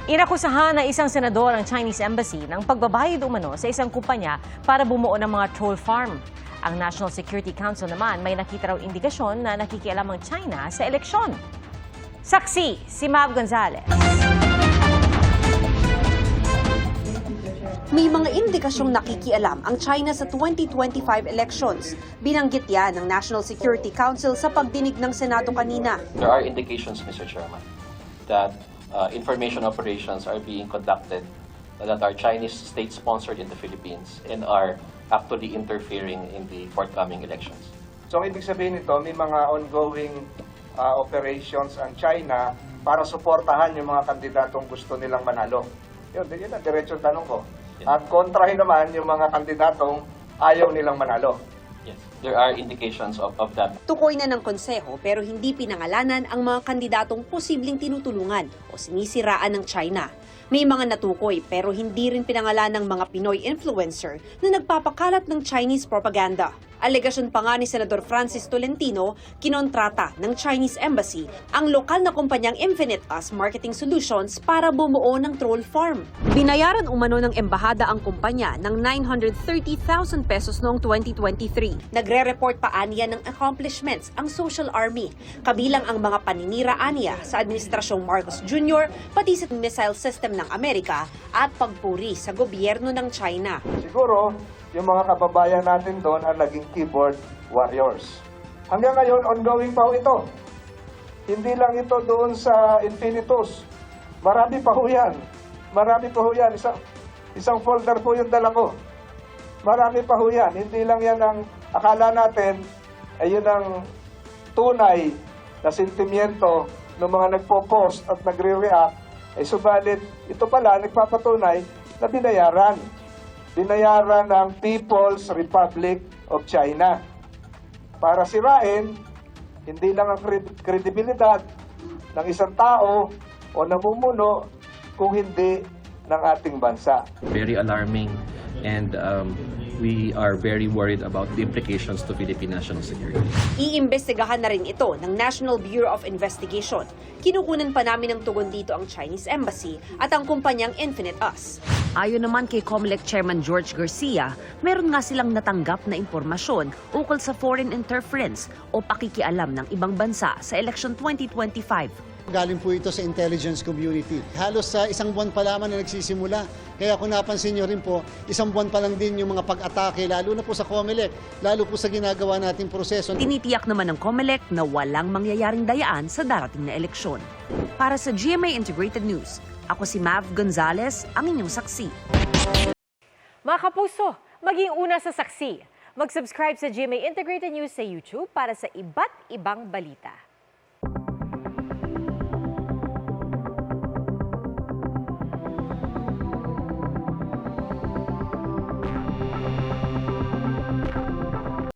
Inakusahan na isang senador ang Chinese Embassy ng pagbabayad umano sa isang kumpanya para bumuo ng mga troll farm. Ang National Security Council naman may nakita raw indikasyon na nakikialam ang China sa eleksyon. Saksi, si Mav Gonzalez. May mga indikasyong nakikialam ang China sa 2025 elections. Binanggit yan ng National Security Council sa pagdinig ng Senado kanina. There are indications, Mr. Chairman, that information operations are being conducted that are Chinese state-sponsored in the Philippines and are actually interfering in the forthcoming elections. So, ibig sabihin nito, may mga ongoing operations ang China para suportahan yung mga kandidatong gusto nilang manalo. Yun ang diretsong tanong ko. At kontrahin naman yung mga kandidatong ayaw nilang manalo. Yes, there are indications of that. Tukoy na ng konseho pero hindi pinangalanan ang mga kandidatong posibleng tinutulungan o sinisiraan ng China. May mga natukoy pero hindi rin pinangalan ng mga Pinoy influencer na nagpapakalat ng Chinese propaganda. Alegasyon pa nga ni Senador Francis Tolentino, kinontrata ng Chinese Embassy ang lokal na kumpanyang Infinite Us Marketing Solutions para bumuo ng troll farm. Binayaran umano ng embahada ang kumpanya ng 930,000 pesos noong 2023. Nagre-report pa aniya ng accomplishments ang Social Army, kabilang ang mga paninira aniya sa Administrasyong Marcos Jr., pati sa missile system ng Amerika at pagpuri sa gobyerno ng China. Siguro, yung mga kababayan natin doon ang naging keyboard warriors. Hanggang ngayon, ongoing pa ho ito. Hindi lang ito doon sa Infinitus. Marami pa ho yan. Marami pa ho yan. Isang folder po yung dala ko. Marami pa ho yan. Hindi lang yan ang akala natin ay yun ang tunay na sentimiento ng mga nagpo-post at nagre-react. Ay subalit, ito pala nagpapatunay na binayaran. Binayaran ng People's Republic of China para sirain hindi lang ang kredibilidad ng isang tao o namumuno kung hindi ng ating bansa. Very alarming and we are very worried about the implications to Philippine national security. Iimbestigahan na rin ito ng National Bureau of Investigation. Kinukunan pa namin ng tugon dito ang Chinese Embassy at ang kumpanyang Infinite Us. Ayon naman kay COMELEC Chairman George Garcia, meron nga silang natanggap na impormasyon ukol sa foreign interference o pakikialam ng ibang bansa sa election 2025. Galing po ito sa intelligence community. Halos sa isang buwan pa lamang na nagsisimula. Kaya kung napansin nyo rin po, isang buwan pa lang din yung mga pag-atake, lalo na po sa COMELEC, lalo po sa ginagawa nating proseso. Tinitiyak naman ng COMELEC na walang mangyayaring dayaan sa darating na eleksyon. Para sa GMA Integrated News, ako si Mav Gonzalez, ang inyong saksi. Mga kapuso, maging una sa saksi. Mag-subscribe sa GMA Integrated News sa YouTube para sa iba't ibang balita.